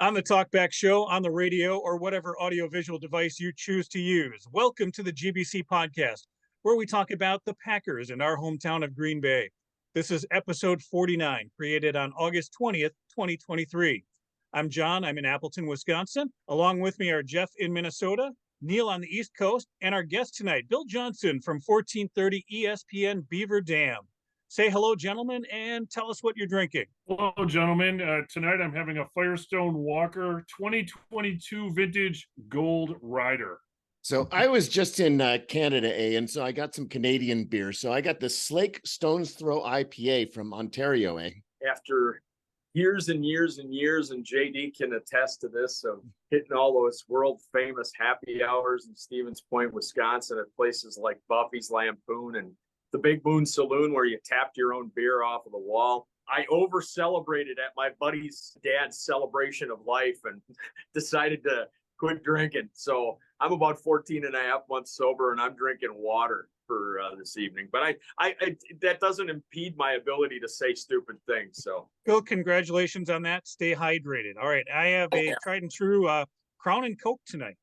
on the Talkback Show, on the radio, or whatever audiovisual device you choose to use. Welcome to the GBC podcast, where we talk about the Packers in our hometown of Green Bay. This is episode 49, created on August 20th, 2023. I'm John. I'm in Appleton, Wisconsin. Along with me are Jeff in Minnesota, Neil on the East Coast, and our guest tonight, Bill Johnson from 1430 ESPN Beaver Dam. Say hello, gentlemen, and tell us what you're drinking. Hello, gentlemen. Tonight I'm having a Firestone Walker 2022 Vintage Gold Rider. So I was just in Canada, and so I got some Canadian beer. So I got the Slake Stone's Throw IPA from Ontario, After years and years and years, and JD can attest to this, of hitting all those world-famous happy hours in Stevens Point, Wisconsin, at places like Buffy's Lampoon and the Big Moon Saloon, where you tapped your own beer off of the wall. I over-celebrated at my buddy's dad's celebration of life and decided to quit drinking. So I'm about 14 and a half months sober, and I'm drinking water for this evening. But I that doesn't impede my ability to say stupid things. So, Bill, congratulations on that. Stay hydrated. All right, I have a tried and true Crown and Coke tonight.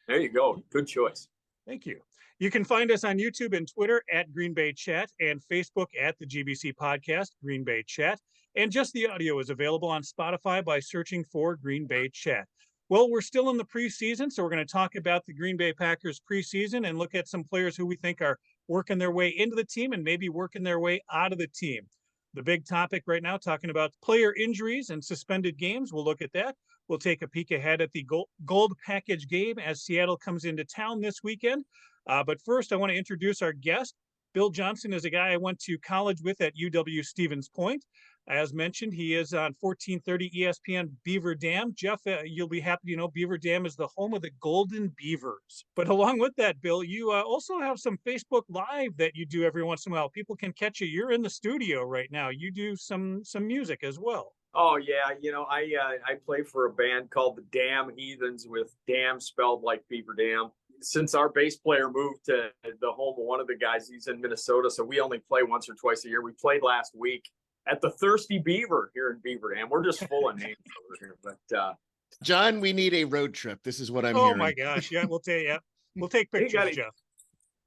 There you go. Good choice. Thank you. You can find us on YouTube and Twitter at Green Bay Chat and Facebook at the GBC Podcast, Green Bay Chat. And just the audio is available on Spotify by searching for Green Bay Chat. Well, we're still in the preseason, so we're going to talk about the Green Bay Packers preseason and look at some players who we think are working their way into the team and maybe working their way out of the team. The big topic right now, talking about player injuries and suspended games. We'll look at that. We'll take a peek ahead at the gold package game as Seattle comes into town this weekend. But first, I want to introduce our guest. Bill Johnson is a guy I went to college with at UW Stevens Point. As mentioned, he is on 1430 ESPN Beaver Dam. Jeff, you'll be happy to know Beaver Dam is the home of the Golden Beavers. But along with that, Bill, you also have some Facebook Live that you do every once in a while. People can catch you. You're in the studio right now. You do some music as well. Oh, yeah. You know, I play for a band called the Dam Heathens, with Dam spelled like Beaver Dam. Since our bass player moved to the home of one of the guys, he's in Minnesota, so we only play once or twice a year. We played last week at the Thirsty Beaver here in Beaver Dam. We're just full of names over here. But John, we need a road trip. This is what I'm hearing. Oh my gosh! Yeah, we'll take pictures, Jeff.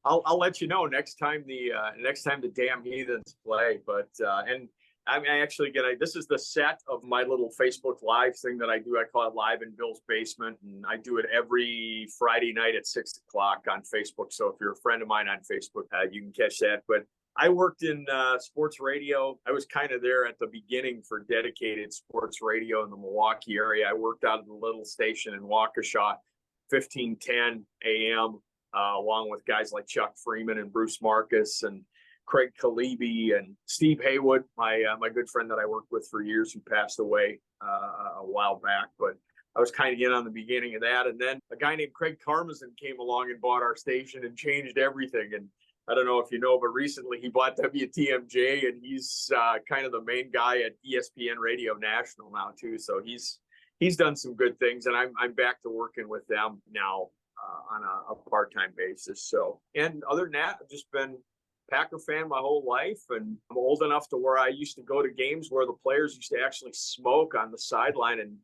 I'll let you know next time the Dam Heathens play. But and I'm actually this is the set of my little Facebook Live thing that I do. I call it Live in Bill's Basement, and I do it every Friday night at 6 o'clock on Facebook. So if you're a friend of mine on Facebook, you can catch that. But I worked in sports radio. I was kind of there at the beginning for dedicated sports radio in the Milwaukee area. I worked out of the little station in Waukesha, 1510 AM, along with guys like Chuck Freeman and Bruce Marcus and Craig Kalibi and Steve Haywood, my good friend that I worked with for years, who passed away a while back. But I was kind of in on the beginning of that. And then a guy named Craig Karmazin came along and bought our station and changed everything. And I don't know if you know, but recently he bought WTMJ, and he's kind of the main guy at ESPN Radio National now too. So he's done some good things, and I'm back to working with them now on a part-time basis. So, and other than that, I've just been Packer fan my whole life, and I'm old enough to where I used to go to games where the players used to actually smoke on the sideline. And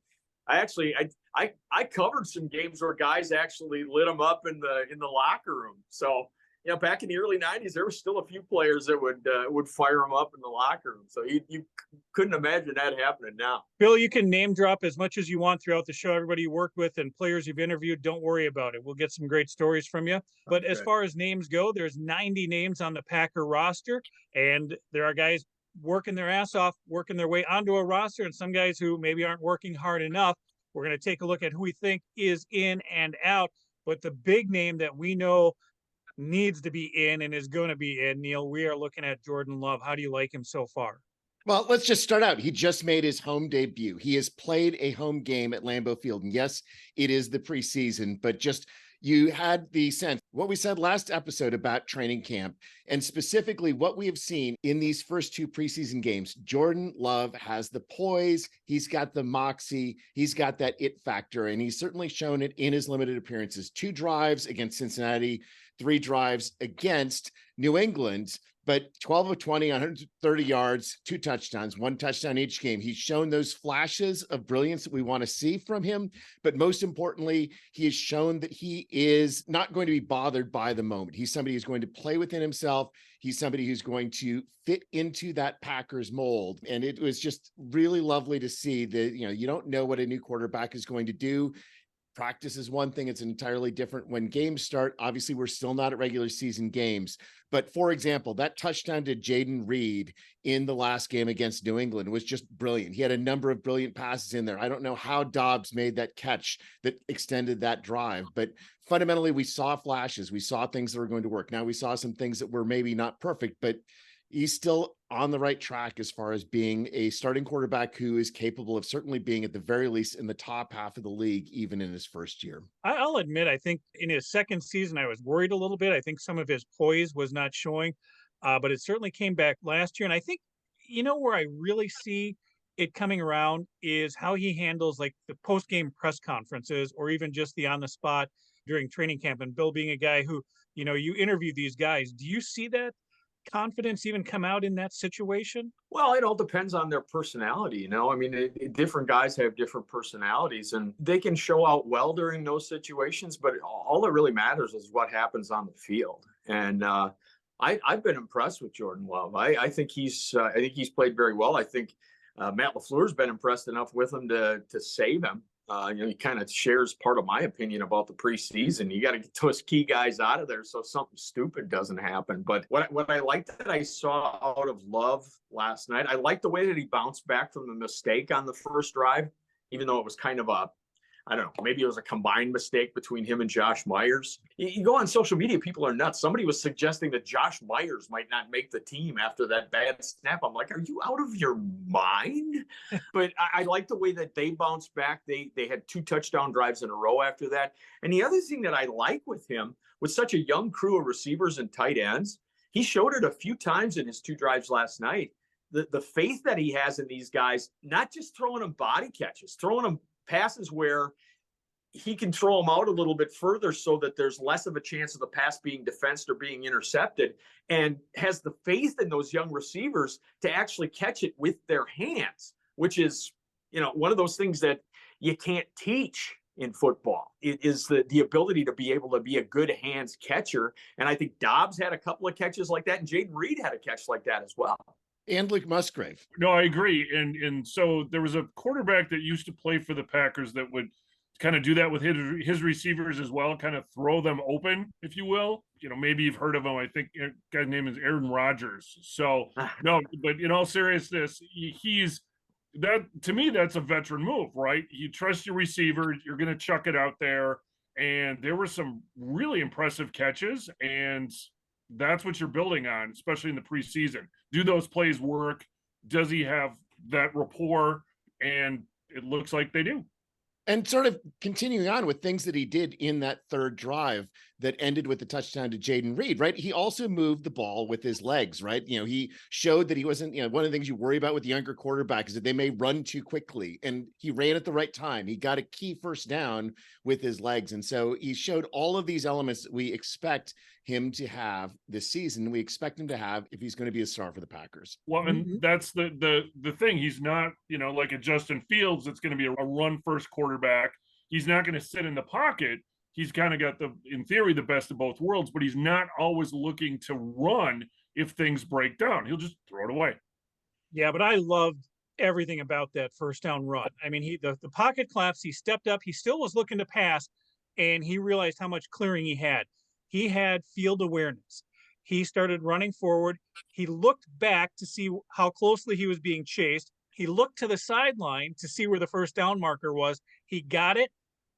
I covered some games where guys actually lit them up in the locker room. So, you know, back in the early 90s, there were still a few players that would fire them up in the locker room. So you couldn't imagine that happening now. Bill, you can name drop as much as you want throughout the show. Everybody you worked with and players you've interviewed, don't worry about it. We'll get some great stories from you. But as far as names go, there's 90 names on the Packer roster, and there are guys working their ass off, working their way onto a roster, and some guys who maybe aren't working hard enough. We're going to take a look at who we think is in and out. But the big name that we know needs to be in and is going to be in, Neil, we are looking at Jordan Love. How do you like him so far? Well, let's just start out. He just made his home debut. He has played a home game at Lambeau Field. And yes, it is the preseason, but just you had the sense, what we said last episode about training camp, and specifically what we have seen in these first two preseason games. Jordan Love has the poise, he's got the moxie, he's got that it factor, and he's certainly shown it in his limited appearances. 2 drives against Cincinnati, 3 drives against New England. but 12 of 20, 130 yards, 2 touchdowns, 1 touchdown each game. He's shown those flashes of brilliance that we want to see from him. But most importantly, he has shown that he is not going to be bothered by the moment. He's somebody who's going to play within himself. He's somebody who's going to fit into that Packers mold. And it was just really lovely to see that, you don't know what a new quarterback is going to do. Practice is one thing. It's entirely different when games start. Obviously, we're still not at regular season games. But for example, that touchdown to Jaden Reed in the last game against New England was just brilliant. He had a number of brilliant passes in there. I don't know how Dobbs made that catch that extended that drive, but fundamentally we saw flashes. We saw things that were going to work. Now we saw some things that were maybe not perfect, but he's still on the right track as far as being a starting quarterback who is capable of certainly being at the very least in the top half of the league, even in his first year. I'll admit, I think in his second season, I was worried a little bit. I think some of his poise was not showing, but it certainly came back last year. And I think, where I really see it coming around is how he handles like the post-game press conferences or even just the on the spot during training camp. And Bill being a guy who, you interview these guys, do you see that confidence even come out in that situation? Well, it all depends on their personality. I mean, different guys have different personalities and they can show out well during those situations, but all that really matters is what happens on the field. And I've been impressed with Jordan Love. I think he's played very well. I think Matt LaFleur's been impressed enough with him to save him. He kind of shares part of my opinion about the preseason. You got to get those key guys out of there so something stupid doesn't happen. But what I liked that I saw out of Love last night, I liked the way that he bounced back from the mistake on the first drive, even though it was kind of I don't know, maybe it was a combined mistake between him and Josh Myers. You go on social media, people are nuts. Somebody was suggesting that Josh Myers might not make the team after that bad snap. I'm like, are you out of your mind? But I like the way that they bounced back. They had 2 touchdown drives in a row after that. And the other thing that I like with him, with such a young crew of receivers and tight ends, he showed it a few times in his 2 drives last night. The faith that he has in these guys, not just throwing them body catches, throwing them passes where he can throw them out a little bit further so that there's less of a chance of the pass being defensed or being intercepted, and has the faith in those young receivers to actually catch it with their hands, which is, one of those things that you can't teach in football. It is the ability to be able to be a good hands catcher. And I think Dobbs had a couple of catches like that, and Jaden Reed had a catch like that as well. And Luke Musgrave. No, I agree. And so there was a quarterback that used to play for the Packers that would kind of do that with his receivers as well, kind of throw them open, if you will. Maybe you've heard of him. I think the guy's name is Aaron Rodgers. So no, but in all seriousness, to me, that's a veteran move, right? You trust your receiver, you're going to chuck it out there. And there were some really impressive catches, and that's what you're building on, especially in the preseason. Do those plays work? Does he have that rapport? And it looks like they do. And sort of continuing on with things that he did in that third drive that ended with the touchdown to Jaden Reed, right? He also moved the ball with his legs, right? He showed that he wasn't, one of the things you worry about with younger quarterbacks is that they may run too quickly, and he ran at the right time. He got a key first down with his legs. And so he showed all of these elements that we expect him to have this season. We expect him to have if he's going to be a star for the Packers. Well, and that's the thing. He's not, like a Justin Fields that's going to be a run first quarterback. He's not going to sit in the pocket. He's kind of got in theory, the best of both worlds, but he's not always looking to run if things break down. He'll just throw it away. Yeah, but I loved everything about that first down run. I mean, the pocket collapse, he stepped up, he still was looking to pass, and he realized how much clearing he had. He had field awareness. He started running forward. He looked back to see how closely he was being chased. He looked to the sideline to see where the first down marker was. He got it,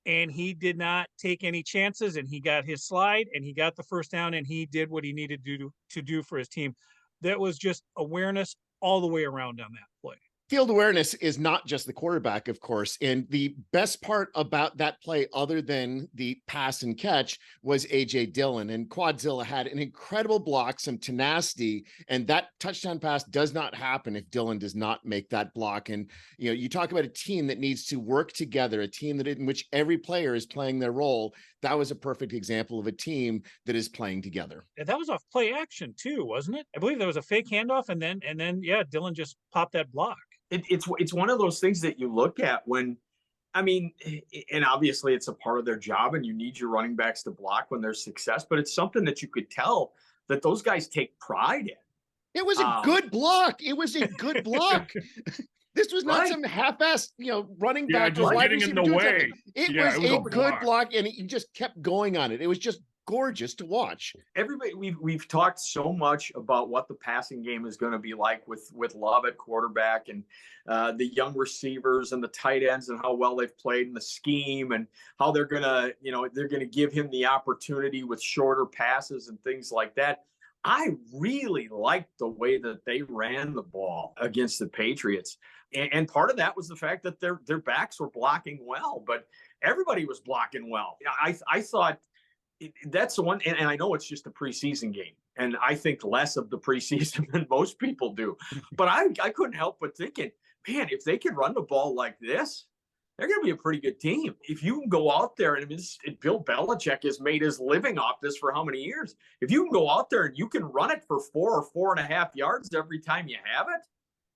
and he did not take any chances, and he got his slide, and he got the first down, and he did what he needed to do for his team. That was just awareness all the way around on that play. field awareness is not just the quarterback, of course. And the best part about that play, other than the pass and catch, was AJ Dillon. And Quadzilla had an incredible block, some tenacity, and that touchdown pass does not happen if Dillon does not make that block. And you talk about a team that needs to work together, a team that in which every player is playing their role. That was a perfect example of a team that is playing together. And that was off play action too, wasn't it? I believe there was a fake handoff, and then yeah, Dillon just popped that block. It's one of those things that you look at when, I mean, and obviously it's a part of their job, and you need your running backs to block when there's success, but it's something that you could tell that those guys take pride in. It was a good block. It was a good block. This was not some half-assed, running back. Just getting in the way. It was a good block, and he just kept going on it. It was just gorgeous to watch. Everybody, we've talked so much about what the passing game is going to be like with Love at quarterback, and the young receivers and the tight ends, and how well they've played in the scheme, and how they're gonna give him the opportunity with shorter passes and things like that. I really liked the way that they ran the ball against the Patriots. And part of that was the fact that their backs were blocking well, but everybody was blocking well. I thought that's the one, and I know it's just a preseason game, and I think less of the preseason than most people do. But I couldn't help but thinking, man, if they could run the ball like this, they're going to be a pretty good team. If you can go out there, and Bill Belichick has made his living off this for how many years? If you can go out there and you can run it for 4 or 4.5 yards every time you have it,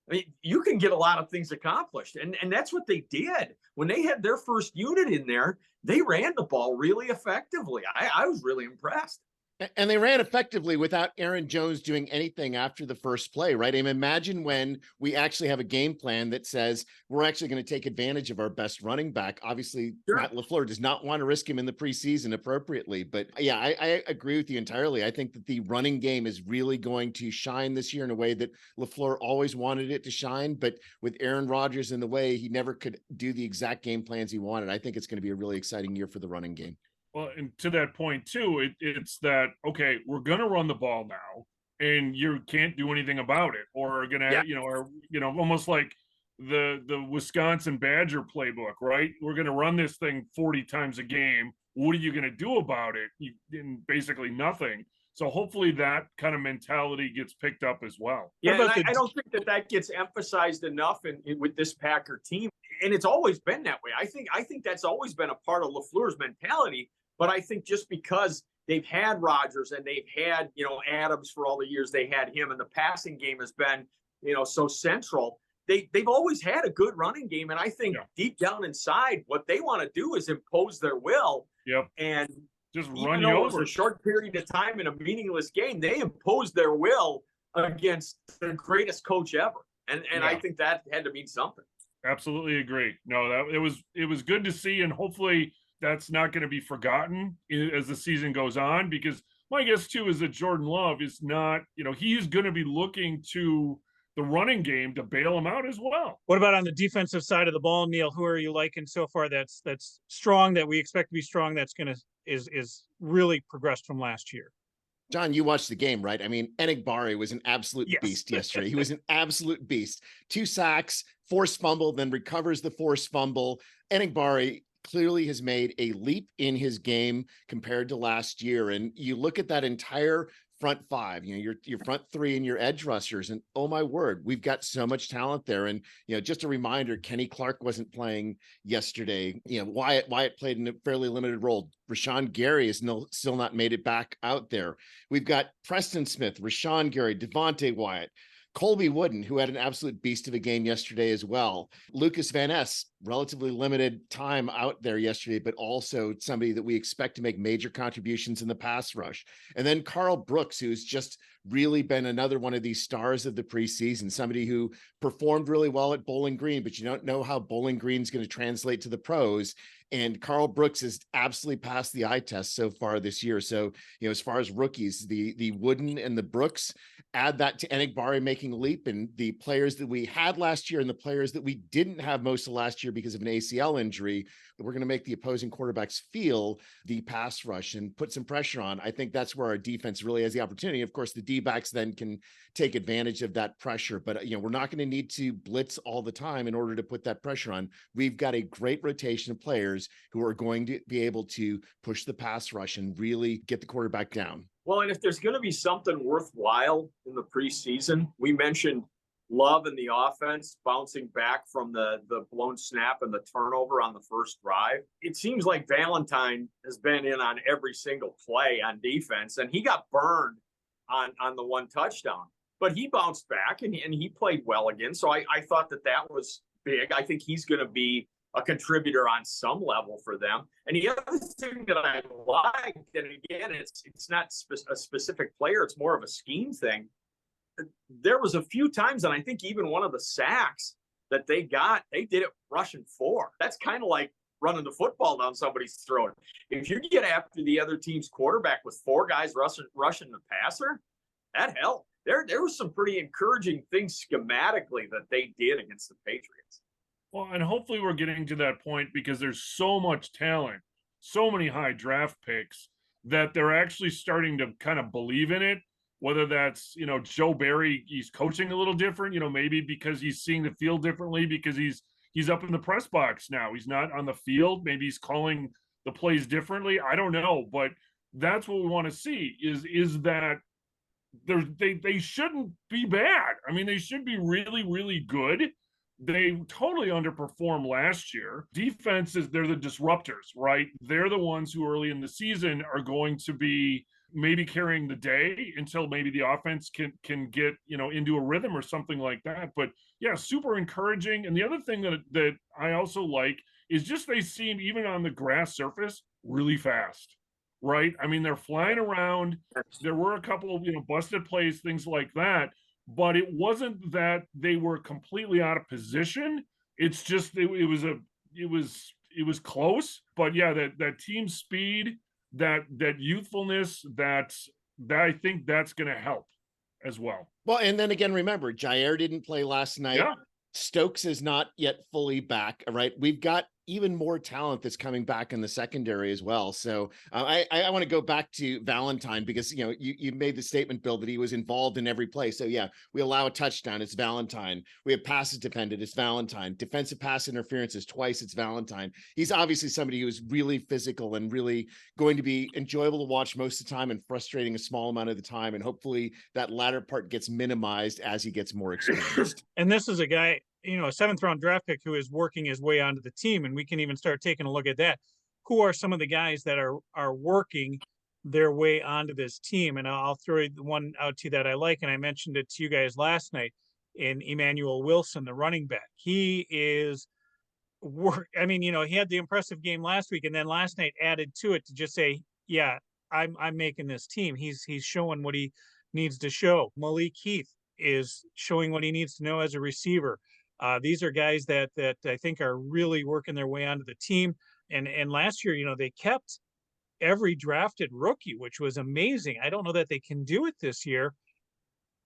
I mean, you can get a lot of things accomplished. And that's what they did. When they had their first unit in there, they ran the ball really effectively. I was really impressed. And they ran effectively without Aaron Jones doing anything after the first play, right? I mean, imagine when we actually have a game plan that says we're actually going to take advantage of our best running back. Obviously, sure, Matt LaFleur does not want to risk him in the preseason appropriately. But yeah, I agree with you entirely. I think that the running game is really going to shine this year in a way that LaFleur always wanted it to shine. But with Aaron Rodgers in the way, he never could do the exact game plans he wanted. I think it's going to be a really exciting year for the running game. Well, and to that point too, it's that, okay, we're going to run the ball now, and you can't do anything about it, or going to, almost like the Wisconsin Badger playbook, right? We're going to run this thing 40 times a game. What are you going to do about it? Basically nothing. So hopefully that kind of mentality gets picked up as well. Yeah, and I don't think that gets emphasized enough with this Packer team. And it's always been that way. I think that's always been a part of LaFleur's mentality. But I think just because they've had Rodgers and they've had, Adams for all the years they had him, and the passing game has been, so central, they've always had a good running game. And I think deep down inside, what they want to do is impose their will. Yep. And just run you over. For a short period of time in a meaningless game, they imposed their will against the greatest coach ever. And I think that had to mean something. Absolutely agree. No, it was good to see, and hopefully that's not going to be forgotten as the season goes on, because my guess too is that Jordan Love is not, he's going to be looking to the running game to bail him out as well. What about on the defensive side of the ball, Neil? Who are you liking so far that's strong, that we expect to be strong, that's going to is really progressed from last year? John, you watched the game, right? I mean, Enigbari was an absolute beast yesterday. He was an absolute beast. 2 sacks, forced fumble, then recovers the forced fumble. Enigbari clearly has made a leap in his game compared to last year. And you look at that entire front 5, your front 3 and your edge rushers, and oh my word, we've got so much talent there. And just a reminder, Kenny Clark wasn't playing yesterday. Wyatt played in a fairly limited role. Rashawn Gary is still not made it back out there. We've got Preston Smith, Rashawn Gary, Devontae Wyatt, Colby Wooden, who had an absolute beast of a game yesterday as well. Lucas Van Ness, relatively limited time out there yesterday, but also somebody that we expect to make major contributions in the pass rush. And then Carl Brooks, who's just really been another one of these stars of the preseason, somebody who performed really well at Bowling Green, but you don't know how Bowling Green is going to translate to the pros. And Carl Brooks has absolutely passed the eye test so far this year. So, as far as rookies, the Wooden and the Brooks, add that to Enigbari making a leap, and the players that we had last year and the players that we didn't have most of last year because of an ACL injury, we're going to make the opposing quarterbacks feel the pass rush and put some pressure on. I think that's where our defense really has the opportunity. Of course, the D-backs then can take advantage of that pressure. But, we're not going to need to blitz all the time in order to put that pressure on. We've got a great rotation of players who are going to be able to push the pass rush and really get the quarterback down. Well, and if there's going to be something worthwhile in the preseason, we mentioned Love in the offense bouncing back from the blown snap and the turnover on the first drive. It seems like Valentine has been in on every single play on defense, and he got burned on the one touchdown. But he bounced back and he played well again. So I thought that was big. I think he's going to be a contributor on some level for them. And the other thing that I like, and again, it's not a specific player, it's more of a scheme thing. There was a few times, and I think even one of the sacks that they got, they did it rushing 4. That's kind of like running the football down somebody's throat. If you get after the other team's quarterback with 4 guys rushing the passer, that helped. There was some pretty encouraging things schematically that they did against the Patriots. Well, and hopefully we're getting to that point because there's so much talent, so many high draft picks that they're actually starting to kind of believe in it. Whether that's, Joe Barry, he's coaching a little different, maybe because he's seeing the field differently because he's up in the press box now. He's not on the field. Maybe he's calling the plays differently. I don't know, but that's what we want to see is that they shouldn't be bad. I mean, they should be really, really good. They totally underperformed last year. Defenses, they're the disruptors, right? They're the ones who early in the season are going to be maybe carrying the day until maybe the offense can get, into a rhythm or something like that. But yeah, super encouraging. And the other thing that I also like is just they seem, even on the grass surface, really fast, right? I mean, they're flying around. There were a couple of, busted plays, things like that. But it wasn't that they were completely out of position. It's just it was close. But yeah, that team speed, that youthfulness, that I think that's going to help as well. Well, and then again, remember, Jair didn't play last night. Yeah. Stokes is not yet fully back. All right. We've got even more talent that's coming back in the secondary as well. So I want to go back to Valentine because, you made the statement, Bill, that he was involved in every play. So yeah, we allow a touchdown. It's Valentine. We have passes defended. It's Valentine. Defensive pass interferences twice. It's Valentine. He's obviously somebody who is really physical and really going to be enjoyable to watch most of the time and frustrating a small amount of the time. And hopefully that latter part gets minimized as he gets more experienced. And this is a guy, a 7th round draft pick who is working his way onto the team. And we can even start taking a look at that. Who are some of the guys that are working their way onto this team? And I'll throw one out to you that I like. And I mentioned it to you guys last night in Emmanuel Wilson, the running back. He is he had the impressive game last week and then last night added to it to just say, yeah, I'm making this team. He's showing what he needs to show. Malik Heath is showing what he needs to know as a receiver. These are guys that I think are really working their way onto the team. And last year, they kept every drafted rookie, which was amazing. I don't know that they can do it this year,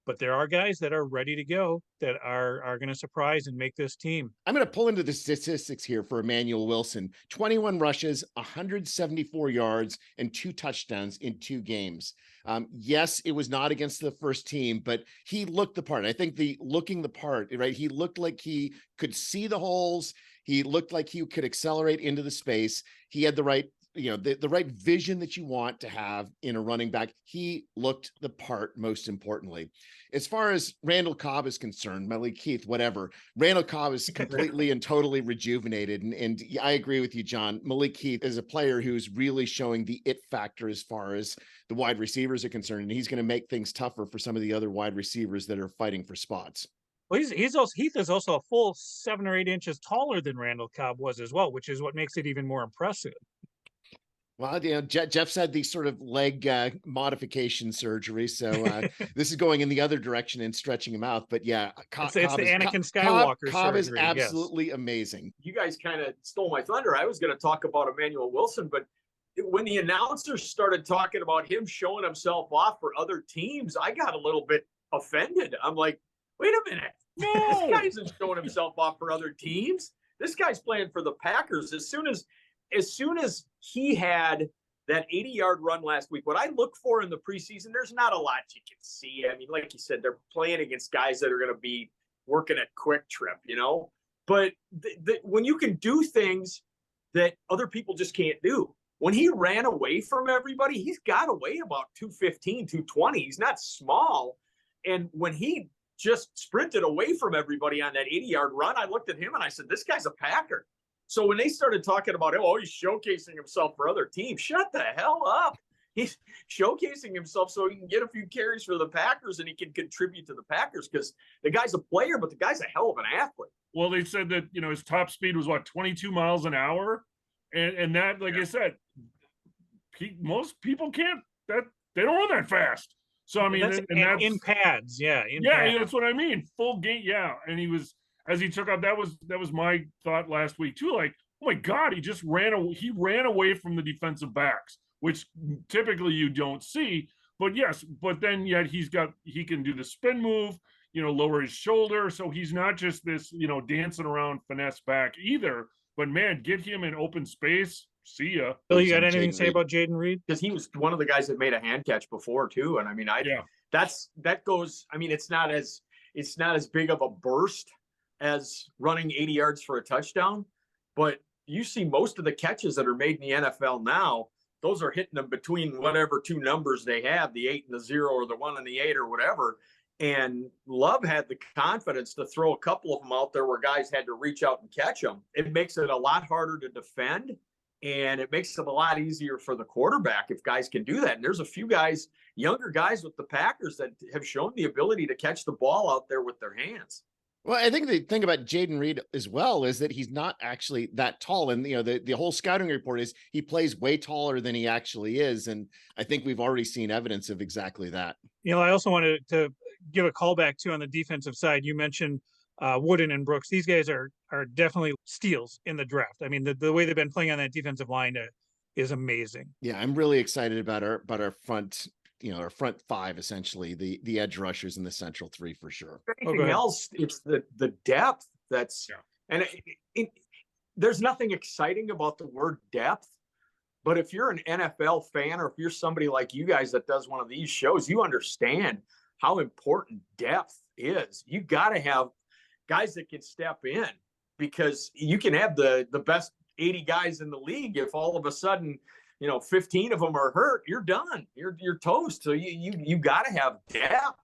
but there are guys that are ready to go that are going to surprise and make this team. I'm going to pull into the statistics here for Emmanuel Wilson. 21 rushes, 174 yards, and 2 touchdowns in 2 games. Yes, it was not against the first team, but he looked the part. I think looking the part, right? He looked like he could see the holes. He looked like he could accelerate into the space. He had the right, the right vision that you want to have in a running back. He looked the part, most importantly. As far as Randall Cobb is concerned, Malik Heath, whatever, Randall Cobb is completely and totally rejuvenated. And I agree with you, John. Malik Heath is a player who's really showing the it factor as far as the wide receivers are concerned. And he's going to make things tougher for some of the other wide receivers that are fighting for spots. Well, Heath is also a full 7 or 8 inches taller than Randall Cobb was as well, which is what makes it even more impressive. Well, Jeff's had the sort of leg modification surgery, so this is going in the other direction and stretching him out. But yeah, it's the Anakin Skywalker Cobb surgery, is absolutely amazing. You guys kind of stole my thunder. I was going to talk about Emmanuel Wilson, but when the announcers started talking about him showing himself off for other teams, I got a little bit offended. I'm like, wait a minute. No, this guy isn't showing himself off for other teams. This guy's playing for the Packers. As soon as he had that 80-yard run last week, what I look for in the preseason, there's not a lot you can see. I mean, like you said, they're playing against guys that are going to be working at Quick Trip, but when you can do things that other people just can't do. When he ran away from everybody, he's got to weigh about 215, 220. He's not small. And when he just sprinted away from everybody on that 80-yard run, I looked at him and I said, this guy's a Packer. So when they started talking about, he's showcasing himself for other teams, shut the hell up. He's showcasing himself so he can get a few carries for the Packers and he can contribute to the Packers because the guy's a player, but the guy's a hell of an athlete. Well, they said that, his top speed was 22 miles an hour. And that, like I said, most people can't, they don't run that fast. So, I mean, that's in pads. Yeah. Pads. That's what I mean. Full game. Yeah. And he was, as he took off, that was my thought last week too. Like, oh my God, he just ran away from the defensive backs, which typically you don't see. But yes, but then yet he can do the spin move, lower his shoulder. So he's not just this, dancing around finesse back either. But man, get him in open space. See ya. Bill, you got anything to say about Jayden Reed? Because he was one of the guys that made a hand catch before too. And I mean, that goes. I mean, it's not as big of a burst as running 80 yards for a touchdown, but you see most of the catches that are made in the NFL now, those are hitting them between whatever two numbers they have, the 8 and the 0 or the 1 and the 8 or whatever. And Love had the confidence to throw a couple of them out there where guys had to reach out and catch them. It makes it a lot harder to defend, and it makes it a lot easier for the quarterback if guys can do that. And there's a few guys, younger guys with the Packers that have shown the ability to catch the ball out there with their hands. Well, I think the thing about Jayden Reed as well is that he's not actually that tall. And, the whole scouting report is he plays way taller than he actually is. And I think we've already seen evidence of exactly that. I also wanted to give a call back too on the defensive side. You mentioned Wooden and Brooks. These guys are definitely steals in the draft. I mean, the way they've been playing on that defensive line is amazing. Yeah, I'm really excited about our front, our front five, essentially, the edge rushers and the central three for sure. Anything else, it's the depth and there's nothing exciting about the word depth. But if you're an NFL fan or if you're somebody like you guys that does one of these shows, you understand how important depth is. You got to have guys that can step in, because you can have the best 80 guys in the league. If all of a sudden, 15 of them are hurt, you're done. You're toast. So you got to have depth.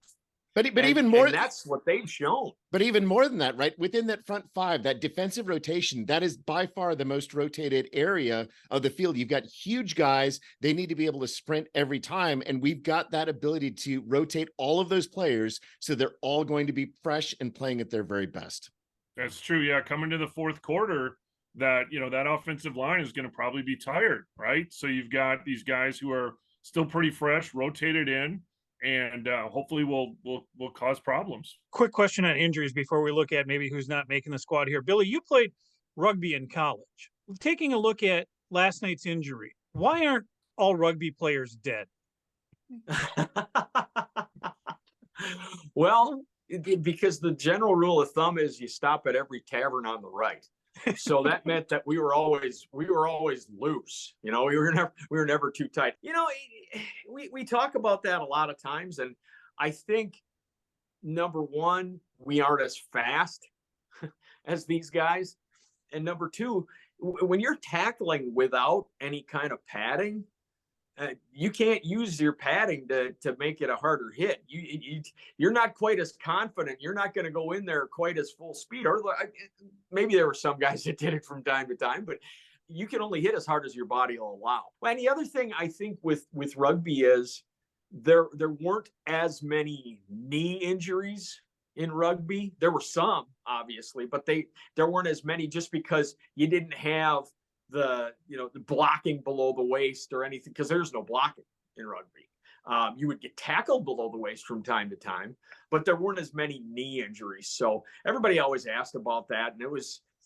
But even more, that's what they've shown. But even more than that, right? Within that front five, that defensive rotation, that is by far the most rotated area of the field. You've got huge guys. They need to be able to sprint every time. And we've got that ability to rotate all of those players so they're all going to be fresh and playing at their very best. That's true. Yeah. Coming to the fourth quarter, that offensive line is going to probably be tired, right? So you've got these guys who are still pretty fresh, rotated in, and hopefully will cause problems. Quick question on injuries before we look at maybe who's not making the squad here. Billy, you played rugby in college. Taking a look at last night's injury, why aren't all rugby players dead? Well, because the general rule of thumb is you stop at every tavern on the right. So that meant that we were always loose. We were never too tight. We talk about that a lot of times, and I think number one, we aren't as fast as these guys, and number two, when you're tackling without any kind of padding, you can't use your padding to make it a harder hit. You're not quite as confident. You're not going to go in there quite as full speed. Or maybe there were some guys that did it from time to time, but you can only hit as hard as your body will allow. And the other thing I think with rugby is there weren't as many knee injuries in rugby. There were some, obviously, but there weren't as many just because you didn't have the blocking below the waist or anything, because there's no blocking in rugby. You would get tackled below the waist from time to time, but there weren't as many knee injuries. So everybody always asked about that. And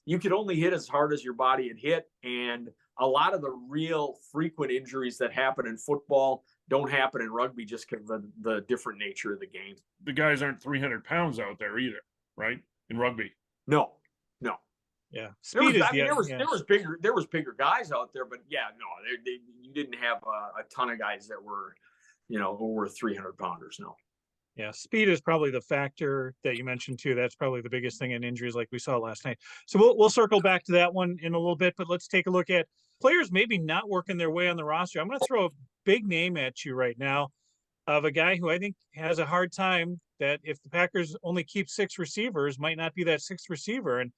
you could only hit as hard as your body had hit. And a lot of the real frequent injuries that happen in football don't happen in rugby just because of the different nature of the game. The guys aren't 300 pounds out there either, right? In rugby. No. Yeah, There was, speed is I mean, the there was bigger guys out there, but yeah, no, you didn't have a ton of guys that were, over 300 pounders. No. Yeah, speed is probably the factor that you mentioned too. That's probably the biggest thing in injuries like we saw last night. So we'll circle back to that one in a little bit, but let's take a look at players maybe not working their way on the roster. I'm going to throw a big name at you right now of a guy who I think has a hard time, that if the Packers only keep 6 receivers, might not be that 6th receiver. And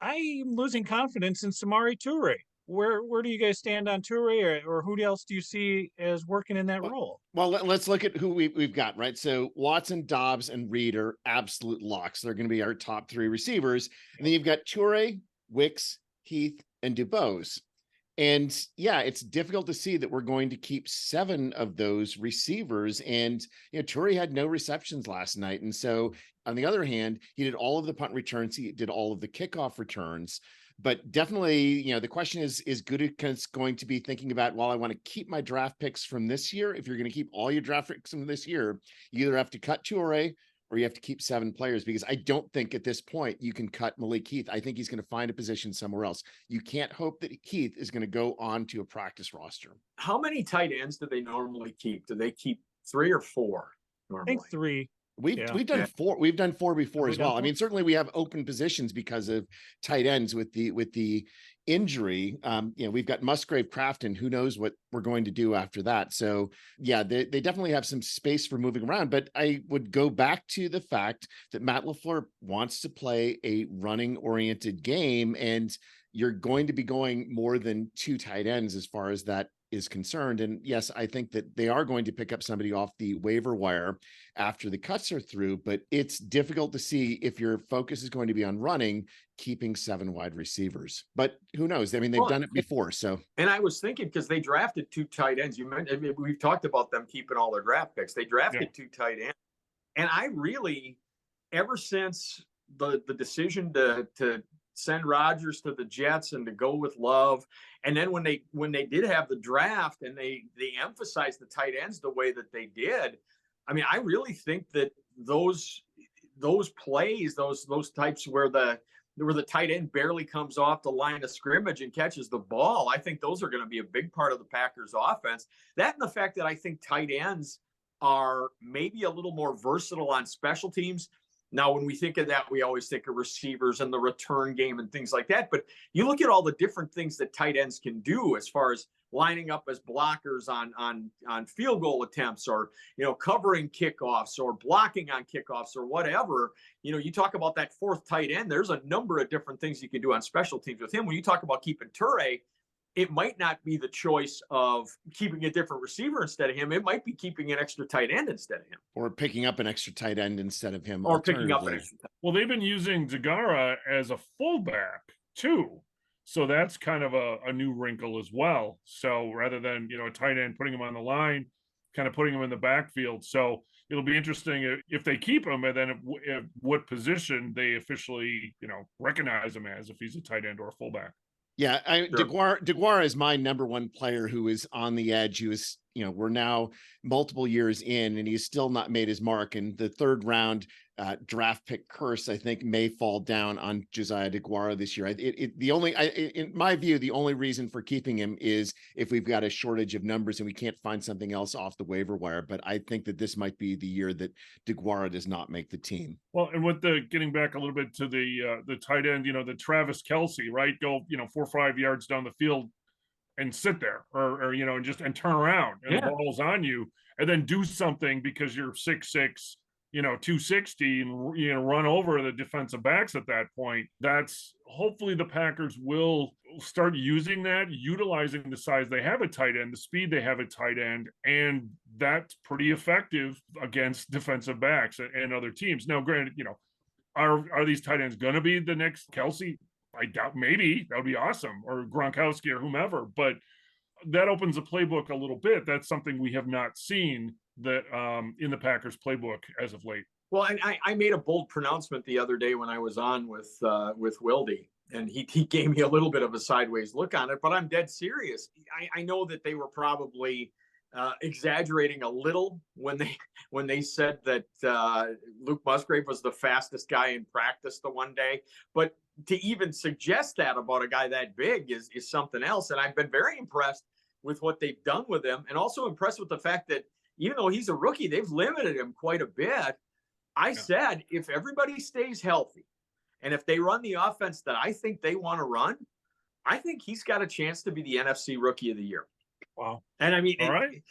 I'm losing confidence in Samori Toure. Where do you guys stand on Toure, or who else do you see as working in that role? Well, let's look at who we've got, right? So Watson, Dobbs, and Reed are absolute locks. They're going to be our top 3 receivers. And then you've got Toure, Wicks, Heath, and DuBose. And yeah, it's difficult to see that we're going to keep 7 of those receivers. And, Toure had no receptions last night. And so on the other hand, he did all of the punt returns. He did all of the kickoff returns. But definitely, the question is Gutekunst going to be thinking about, well, I want to keep my draft picks from this year. If you're going to keep all your draft picks from this year, you either have to cut Toure or you have to keep 7 players, because I don't think at this point you can cut Malik Heath. I think he's going to find a position somewhere else. You can't hope that Heath is going to go on to a practice roster. How many tight ends do they normally keep? Do they keep 3 or 4 normally? I think 3. We've done 4. We've done 4 before as well. I mean, certainly we have open positions because of tight ends with the injury. We've got Musgrave, Crafton. Who knows what we're going to do after that? So yeah, they definitely have some space for moving around. But I would go back to the fact that Matt LaFleur wants to play a running oriented game, and you're going to be going more than 2 tight ends as far as that is concerned. And yes, I think that they are going to pick up somebody off the waiver wire after the cuts are through, but it's difficult to see if your focus is going to be on running, keeping 7 wide receivers. But who knows? I mean, they've done it before. So, and I was thinking, because they drafted 2 tight ends. You mentioned, I mean, we've talked about them keeping all their draft picks. They drafted 2 tight ends, and I really, ever since the decision to send Rodgers to the Jets and to go with Love, and then when they did have the draft and they emphasized the tight ends the way that they did, I mean, I really think that those plays, those types where the tight end barely comes off the line of scrimmage and catches the ball, I think those are going to be a big part of the Packers offense. That and the fact that I think tight ends are maybe a little more versatile on special teams. Now, when we think of that, we always think of receivers and the return game and things like that. But you look at all the different things that tight ends can do as far as lining up as blockers on field goal attempts, or, covering kickoffs, or blocking on kickoffs, or whatever. You talk about that 4th tight end, there's a number of different things you can do on special teams with him. When you talk about keeping Toure, it might not be the choice of keeping a different receiver instead of him. It might be keeping an extra tight end instead of him. Or picking up an extra tight end instead of him. Or picking up an extra tight end. Well, they've been using Zagara as a fullback too. So that's kind of a new wrinkle as well. So rather than, a tight end, putting him on the line, kind of putting him in the backfield. So it'll be interesting if they keep him, and then if what position they officially, recognize him as, if he's a tight end or a fullback. Yeah, Sure. DeGuara is my number 1 player who is on the edge. Who is, we're now multiple years in, and he's still not made his mark. And the 3rd round draft pick curse, I think, may fall down on Josiah DeGuara this year. In my view, the only reason for keeping him is if we've got a shortage of numbers and we can't find something else off the waiver wire. But I think that this might be the year that DeGuara does not make the team. Well, and with getting back a little bit to the tight end, the Travis Kelce, right? Go, 4 or 5 yards down the field and sit there, or and turn around, and the ball's on you, and then do something because you're 6'6", 260, and run over the defensive backs at that point. That's hopefully the Packers will start using that, utilizing the size they have at tight end, the speed they have at tight end, and that's pretty effective against defensive backs and other teams. Now, granted, are these tight ends going to be the next Kelce? I doubt. Maybe that would be awesome, or Gronkowski, or whomever, but that opens the playbook a little bit. That's something we have not seen that in the Packers playbook as of late. Well, and I made a bold pronouncement the other day when I was on with Wildy, and he gave me a little bit of a sideways look on it, but I'm dead serious. I know that they were probably exaggerating a little when they said that Luke Musgrave was the fastest guy in practice the one day, but to even suggest that about a guy that big is something else. And I've been very impressed with what they've done with him, and also impressed with the fact that even though he's a rookie, they've limited him quite a bit. I said, if everybody stays healthy and if they run the offense that I think they want to run, I think he's got a chance to be the NFC Rookie of the Year. Wow. And I mean, All right.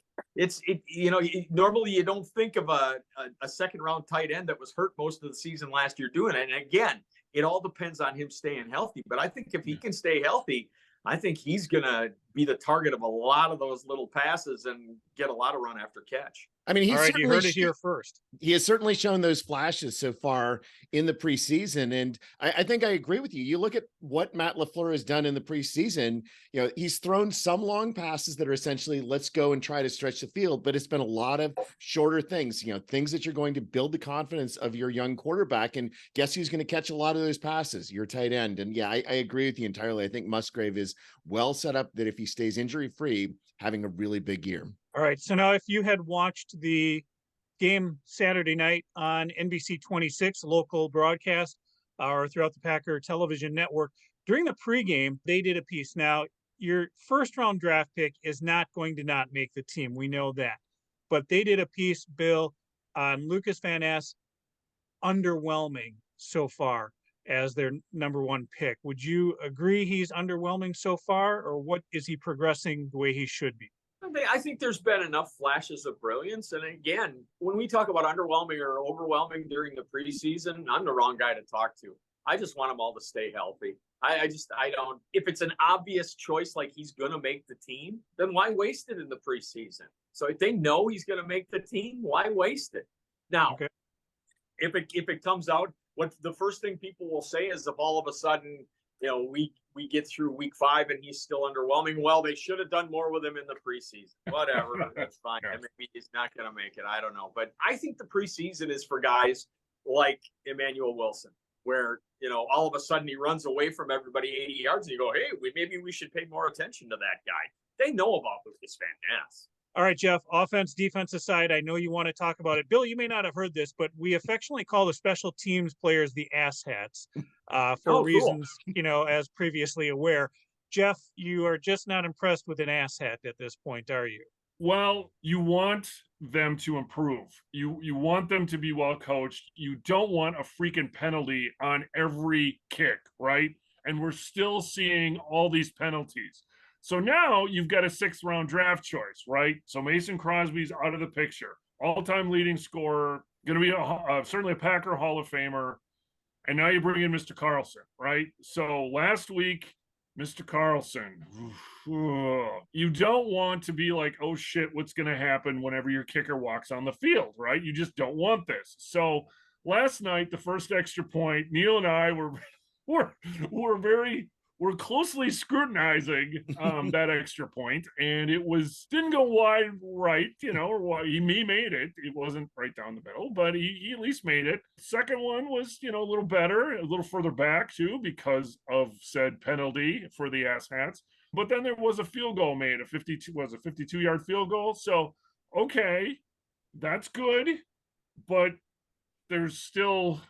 Normally you don't think of a second round tight end that was hurt most of the season last year doing it. And again, it all depends on him staying healthy. But I think if he can stay healthy, I think he's going to be the target of a lot of those little passes and get a lot of run after catch. I mean, All right, you heard it here first. He has certainly shown those flashes so far in the preseason. And I think I agree with you. You look at what Matt LaFleur has done in the preseason, he's thrown some long passes that are essentially, let's go and try to stretch the field, but it's been a lot of shorter things, things that you're going to build the confidence of your young quarterback. And guess who's going to catch a lot of those passes? Your tight end. And yeah, I agree with you entirely. I think Musgrave is well set up that if he stays injury-free, having a really big year. All right. So now if you had watched the game Saturday night on NBC 26 local broadcast or throughout the Packer television network, during the pregame, they did a piece. Now, your first round draft pick is not going to not make the team. We know that. But they did a piece, Bill, on Lucas Van Ness, underwhelming so far as their number one pick. Would you agree he's underwhelming so far, or what is he progressing the way he should be? I think there's been enough flashes of brilliance. And again, when we talk about underwhelming or overwhelming during the preseason, I'm the wrong guy to talk to. I just want them all to stay healthy. I don't, if it's an obvious choice, like he's going to make the team, then why waste it in the preseason? So if they know he's going to make the team, why waste it? Now, if it comes out, what the first thing people will say is if all of a sudden, we get through week 5 and he's still underwhelming. Well, they should have done more with him in the preseason. Whatever. That's fine. And maybe he's not going to make it. I don't know. But I think the preseason is for guys like Emmanuel Wilson, where, all of a sudden he runs away from everybody 80 yards and you go, hey, maybe we should pay more attention to that guy. They know about Lucas Van Ness. All right, Jeff, offense, defense aside, I know you want to talk about it. Bill, you may not have heard this, but we affectionately call the special teams players the ass hats for reasons, as previously aware. Jeff, you are just not impressed with an ass hat at this point, are you? Well, you want them to improve. You want them to be well coached. You don't want a freaking penalty on every kick, right? And we're still seeing all these penalties. So now you've got a 6th round draft choice, right? So Mason Crosby's out of the picture. All-time leading scorer, going to be certainly a Packer Hall of Famer. And now you bring in Mr. Carlson, right? So last week, Mr. Carlson, you don't want to be like, oh shit, what's going to happen whenever your kicker walks on the field, right? You just don't want this. So last night, the first extra point, Neil and I we're closely scrutinizing that extra point, and it didn't go wide right, or he made it. It wasn't right down the middle, but he at least made it. Second one was, a little better, a little further back too, because of said penalty for the ass hats. But then there was a field goal made, a 52-yard field goal. So, okay, that's good, but there's still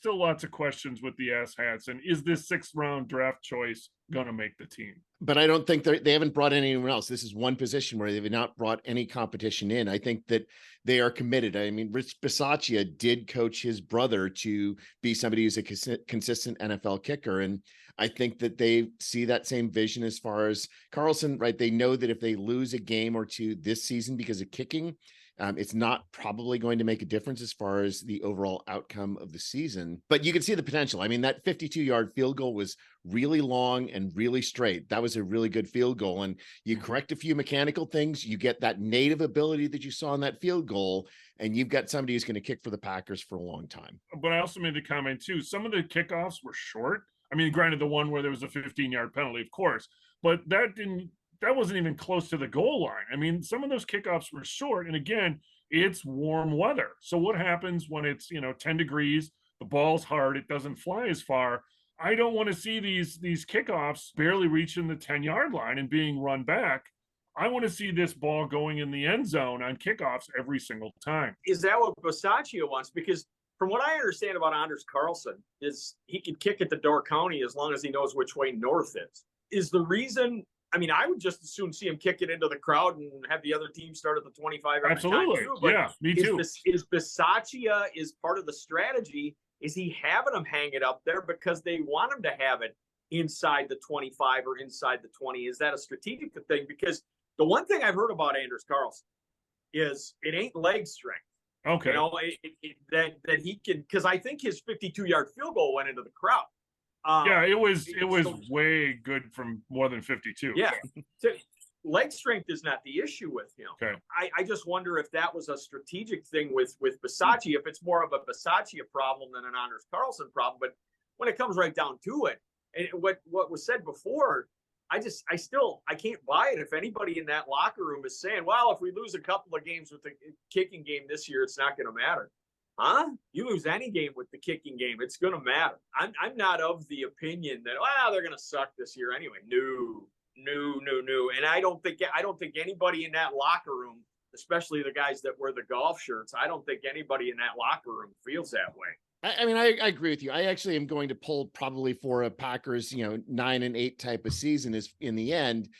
lots of questions with the ass hats. And is this 6th round draft choice going to make the team? But I don't think they haven't brought anyone else. This is one position where they've not brought any competition in. I think that they are committed. I mean, Rich Bisaccia did coach his brother to be somebody who's a consistent NFL kicker. And I think that they see that same vision as far as Carlson, right? They know that if they lose a game or two this season because of kicking, it's not probably going to make a difference as far as the overall outcome of the season, but you can see the potential. I mean, that 52-yard field goal was really long and really straight. That was a really good field goal. And you correct a few mechanical things, you get that native ability that you saw in that field goal, and you've got somebody who's going to kick for the Packers for a long time. But I also made the comment too, some of the kickoffs were short. I mean, granted, the one where there was a 15-yard penalty, of course, but that wasn't even close to the goal line. I mean, some of those kickoffs were short. And again, it's warm weather. So what happens when it's, 10 degrees, the ball's hard, it doesn't fly as far. I don't want to see these kickoffs barely reaching the 10-yard line and being run back. I want to see this ball going in the end zone on kickoffs every single time. Is that what Bisaccia wants? Because from what I understand about Anders Carlson, is he can kick at the Door County as long as he knows which way north is. Is the reason, I mean, I would just as soon see him kick it into the crowd and have the other team start at the 25 every Absolutely. time too. But yeah, me too. Is Bisaccia is part of the strategy? Is he having them hang it up there because they want him to have it inside the 25 or inside the 20? Is that a strategic thing? Because the one thing I've heard about Anders Carlson is it ain't leg strength. Okay. You know, that he can, because I think his 52-yard field goal went into the crowd. Yeah, it was way good from more than 52. Yeah. So leg strength is not the issue with him. Okay. I just wonder if that was a strategic thing with Bisaccia, if it's more of a Bisaccia problem than an Anders Carlson problem. But when it comes right down to it, and what was said before, I can't buy it. If anybody in that locker room is saying, well, if we lose a couple of games with the kicking game this year, it's not going to matter. Huh? You lose any game with the kicking game, it's going to matter. I'm not of the opinion that, well, they're going to suck this year anyway. No. And I don't think anybody in that locker room, especially the guys that wear the golf shirts, I don't think anybody in that locker room feels that way. I mean, I agree with you. I actually am going to pull probably for a Packers, 9-8 type of season is in the end.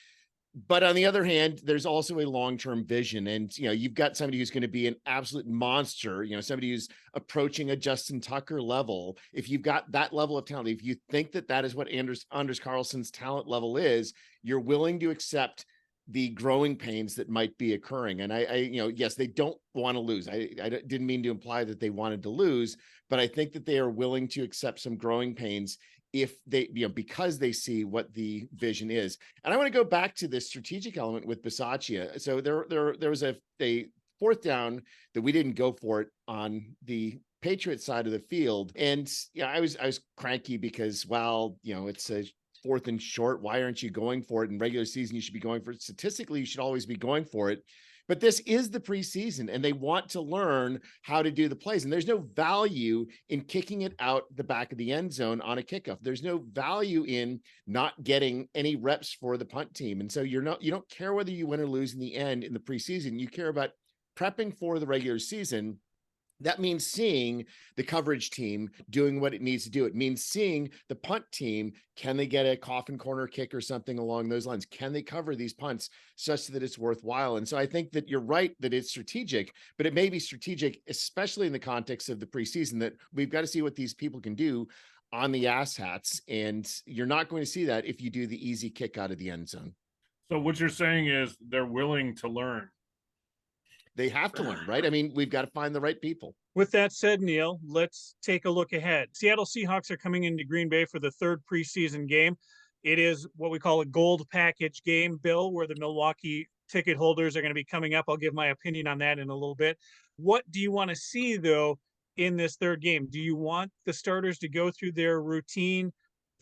But on the other hand, there's also a long-term vision. And, you've got somebody who's going to be an absolute monster, somebody who's approaching a Justin Tucker level. If you've got that level of talent, if you think that is what Anders Carlson's talent level is, you're willing to accept the growing pains that might be occurring. And yes, they don't want to lose. I didn't mean to imply that they wanted to lose, but I think that they are willing to accept some growing pains if they, because they see what the vision is. And I want to go back to this strategic element with Bisaccia. So there was a fourth down that we didn't go for it on the Patriots side of the field. And I was cranky because, it's a fourth and short. Why aren't you going for it? In regular season, you should be going for it. Statistically, you should always be going for it. But this is the preseason, and they want to learn how to do the plays. And there's no value in kicking it out the back of the end zone on a kickoff. There's no value in not getting any reps for the punt team. And so you don't care whether you win or lose in the end in the preseason. You care about prepping for the regular season. That means seeing the coverage team doing what it needs to do. It means seeing the punt team. Can they get a coffin corner kick or something along those lines? Can they cover these punts such that it's worthwhile? And so I think that you're right that it's strategic, but it may be strategic, especially in the context of the preseason, that we've got to see what these people can do on the ass hats. And you're not going to see that if you do the easy kick out of the end zone. So what you're saying is they're willing to learn. They have to learn, right? I mean, we've got to find the right people. With that said, Neil, let's take a look ahead. Seattle Seahawks are coming into Green Bay for the third preseason game. It is what we call a gold package game, Bill, where the Milwaukee ticket holders are going to be coming up. I'll give my opinion on that in a little bit. What do you want to see, though, in this third game? Do you want the starters to go through their routine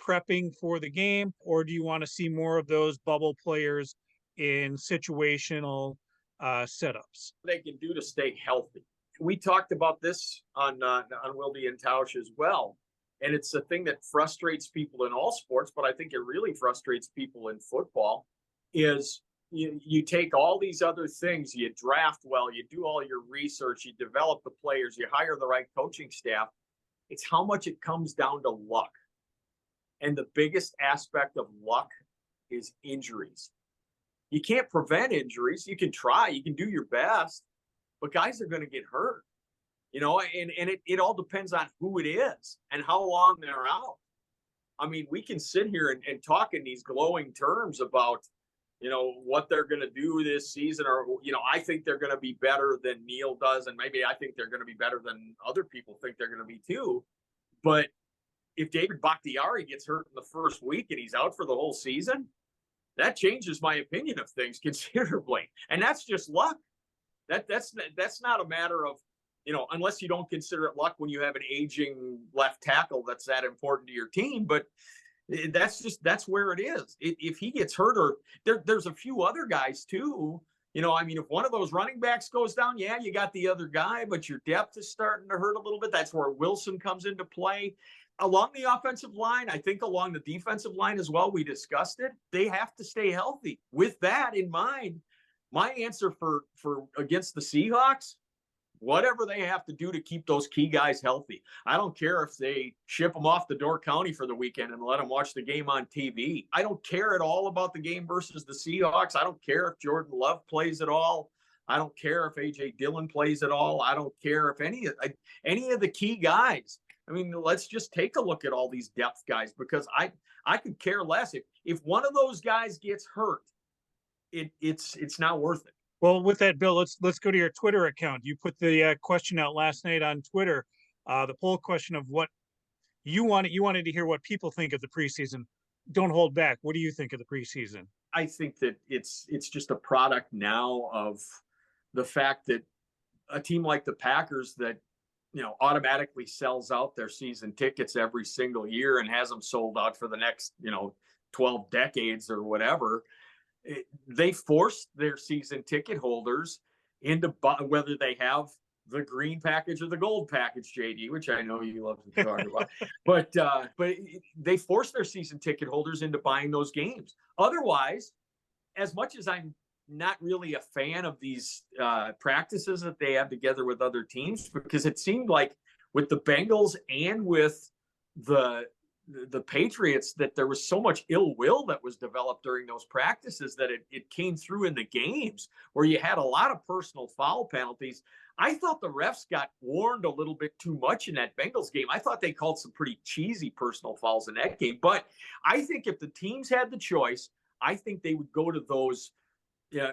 prepping for the game, or do you want to see more of those bubble players in situational setups? They can do to stay healthy. We talked about this on Wildy and Tausch as well. And it's a thing that frustrates people in all sports, but I think it really frustrates people in football is you take all these other things, you draft well, you do all your research, you develop the players, you hire the right coaching staff. It's how much it comes down to luck. And the biggest aspect of luck is injuries. You can't prevent injuries. You can try, you can do your best, but guys are going to get hurt, and it all depends on who it is and how long they're out. I mean, we can sit here and talk in these glowing terms about, what they're going to do this season, or, I think they're going to be better than Neil does. And maybe I think they're going to be better than other people think they're going to be too. But if David Bakhtiari gets hurt in the first week and he's out for the whole season, that changes my opinion of things considerably. And that's just luck. That's not a matter of, unless you don't consider it luck when you have an aging left tackle that's that important to your team. But that's where it is. If he gets hurt, or there's a few other guys too. If one of those running backs goes down, yeah, you got the other guy, but your depth is starting to hurt a little bit. That's where Wilson comes into play. Along the offensive line, I think along the defensive line as well, we discussed it. They have to stay healthy. With that in mind, my answer for against the Seahawks, whatever they have to do to keep those key guys healthy. I don't care if they ship them off to Door County for the weekend and let them watch the game on TV. I don't care at all about the game versus the Seahawks. I don't care if Jordan Love plays at all. I don't care if A.J. Dillon plays at all. I don't care if any of the key guys. I mean, let's just take a look at all these depth guys, because I could care less if one of those guys gets hurt. It's not worth it. Well, with that, Bill, let's go to your Twitter account. You put the question out last night on Twitter, the poll question of what you wanted. You wanted to hear what people think of the preseason. Don't hold back. What do you think of the preseason? I think that it's just a product now of the fact that a team like the Packers that, automatically sells out their season tickets every single year and has them sold out for the next, 12 decades or whatever. They force their season ticket holders into whether they have the green package or the gold package, JD, which I know you love to talk about, but they force their season ticket holders into buying those games. Otherwise, as much as I'm not really a fan of these practices that they have together with other teams, because it seemed like with the Bengals and with the Patriots that there was so much ill will that was developed during those practices that it came through in the games where you had a lot of personal foul penalties. I thought the refs got warned a little bit too much in that Bengals game. I thought they called some pretty cheesy personal fouls in that game. But I think if the teams had the choice, I think they would go to those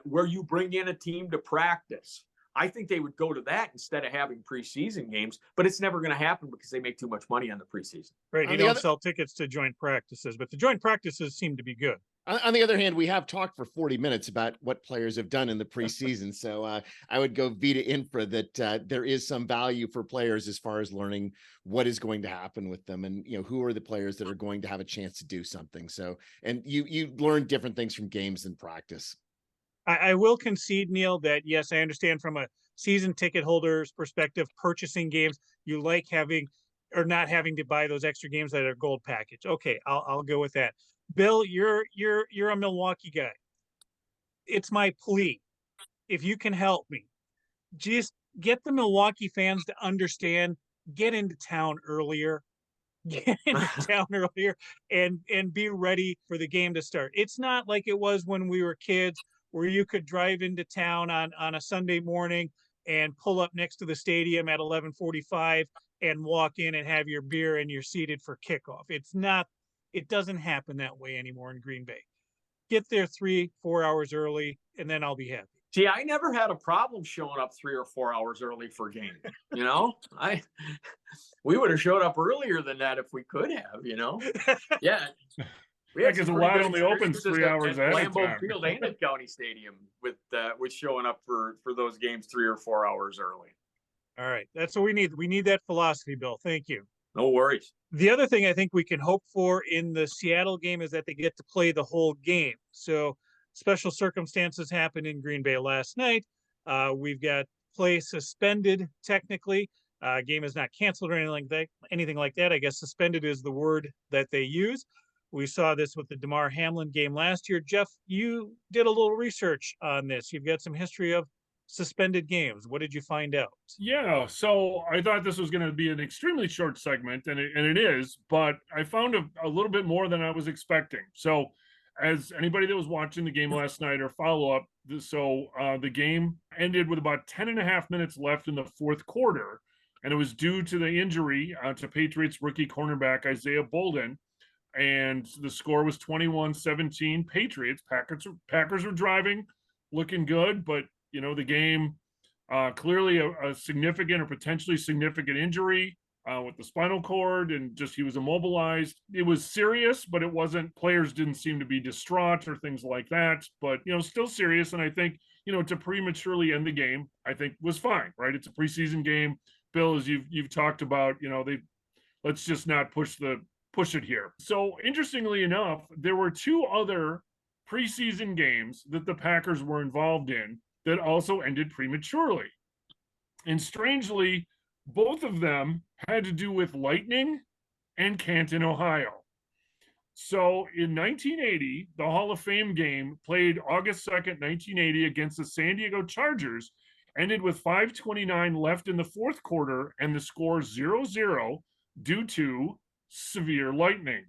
where you bring in a team to practice. I think they would go to that instead of having preseason games, but it's never going to happen because they make too much money on the preseason. Right. You don't sell tickets to joint practices, but the joint practices seem to be good. On the other hand, we have talked for 40 minutes about what players have done in the preseason. So I would go vita infra that there is some value for players as far as learning what is going to happen with them and, who are the players that are going to have a chance to do something. So, and you learn different things from games than practice. I will concede, Neil, that yes, I understand from a season ticket holder's perspective, purchasing games, you like having or not having to buy those extra games that are gold package. Okay, I'll go with that. Bill, you're a Milwaukee guy. It's my plea. If you can help me, just get the Milwaukee fans to understand, get into town earlier. Get into town earlier and be ready for the game to start. It's not like it was when we were kids, where you could drive into town on a Sunday morning and pull up next to the stadium at 11:45 and walk in and have your beer and you're seated for kickoff. It doesn't happen that way anymore in Green Bay. Get there 3-4 hours early and then I'll be happy. See, I never had a problem showing up 3 or 4 hours early for a game. We would have showed up earlier than that if we could have, Yeah. Because a lot only opens 3 hours ahead of Lambeau time. Field and at County Stadium with showing up for those games 3 or 4 hours early. All right. That's what we need. We need that philosophy, Bill. Thank you. No worries. The other thing I think we can hope for in the Seattle game is that they get to play the whole game. So special circumstances happened in Green Bay last night. We've got play suspended technically. Game is not canceled or anything like that. I guess suspended is the word that they use. We saw this with the Damar Hamlin game last year. Jeff, you did a little research on this. You've got some history of suspended games. What did you find out? Yeah, so I thought this was going to be an extremely short segment, and it is, but I found a little bit more than I was expecting. So as anybody that was watching the game last night or follow-up, the game ended with about 10 and a half minutes left in the fourth quarter, and it was due to the injury to Patriots rookie cornerback Isaiah Bolden. And the score was 21-17 Patriots. Packers were driving, looking good, but the game clearly a significant or potentially significant injury with the spinal cord, and just he was immobilized. It was serious, but it wasn't. Players didn't seem to be distraught or things like that, but still serious. And I think to prematurely end the game, I think was fine, right? It's a preseason game. Bill, as you've talked about, let's just not push it here. So interestingly enough, there were 2 other preseason games that the Packers were involved in that also ended prematurely. And strangely, both of them had to do with lightning and Canton, Ohio. So in 1980, the Hall of Fame game played August 2nd, 1980 against the San Diego Chargers, ended with 5:29 left in the fourth quarter and the score 0-0 due to severe lightning.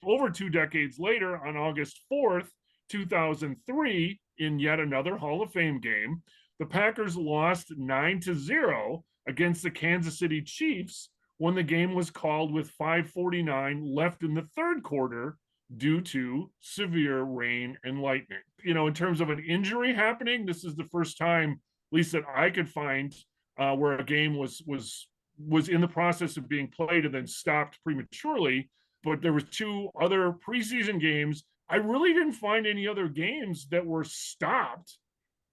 Over 2 decades later, on August 4th, 2003, in yet another Hall of Fame game, the Packers lost 9-0 against the Kansas City Chiefs when the game was called with 5:49 left in the third quarter due to severe rain and lightning. You know, in terms of an injury happening, this is the first time, at least that I could find, where a game was in the process of being played and then stopped prematurely. But there was 2 other preseason games. I really didn't find any other games that were stopped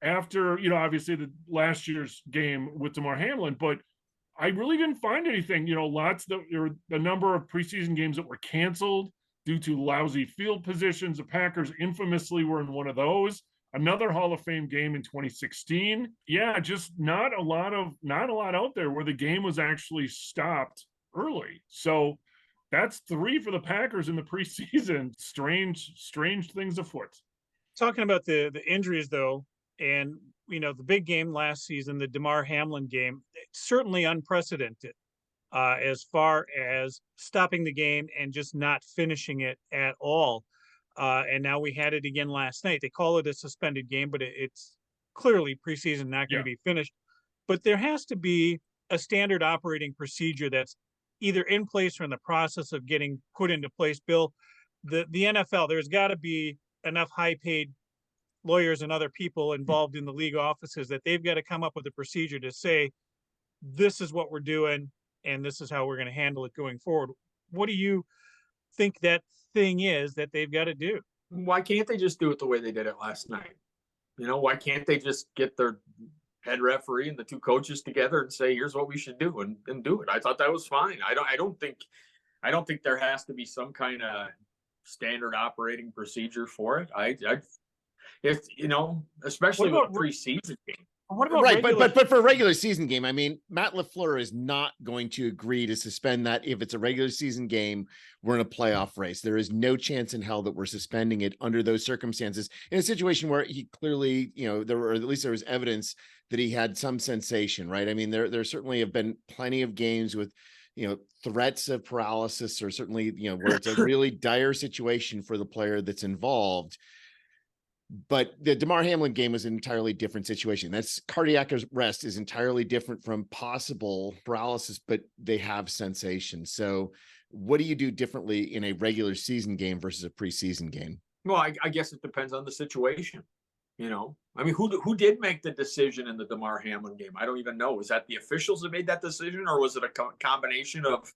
after, you know, obviously the last year's game with Damar Hamlin, but I really didn't find anything. You know, there were a number of preseason games that were canceled due to lousy field positions. The Packers infamously were in one of those. Another Hall of Fame game in 2016. Yeah, just not a lot out there where the game was actually stopped early. So that's 3 for the Packers in the preseason. Strange things afoot. Talking about the injuries though, and you know, the big game last season, the Damar Hamlin game, certainly unprecedented as far as stopping the game and just not finishing it at all. And now we had it again last night. They call it a suspended game, but it's clearly preseason, not going to be finished. But there has to be a standard operating procedure that's either in place or in the process of getting put into place. Bill, the NFL, there's got to be enough high-paid lawyers and other people involved in the league offices that they've got to come up with a procedure to say, this is what we're doing and this is how we're going to handle it going forward. What do you think that thing is that they've got to do? Why can't they just do it the way they did it last night? You know, why can't they just get their head referee and the 2 coaches together and say, here's what we should do and do it? I thought that was fine. I don't think there has to be some kind of standard operating procedure for it. If you know, especially with a preseason game. What about right? But for a regular season game, I mean, Matt LaFleur is not going to agree to suspend that if it's a regular season game. We're in a playoff race. There is no chance in hell that we're suspending it under those circumstances in a situation where he clearly, you know, there was evidence that he had some sensation, right? I mean, there certainly have been plenty of games with, you know, threats of paralysis, or certainly, you know, where it's a really dire situation for the player that's involved. But the Damar Hamlin game was an entirely different situation. That's cardiac arrest is entirely different from possible paralysis, but they have sensation. So what do you do differently in a regular season game versus a preseason game? Well, I guess it depends on the situation. You know, I mean, who did make the decision in the Damar Hamlin game? I don't even know. Was that the officials that made that decision, or was it a combination of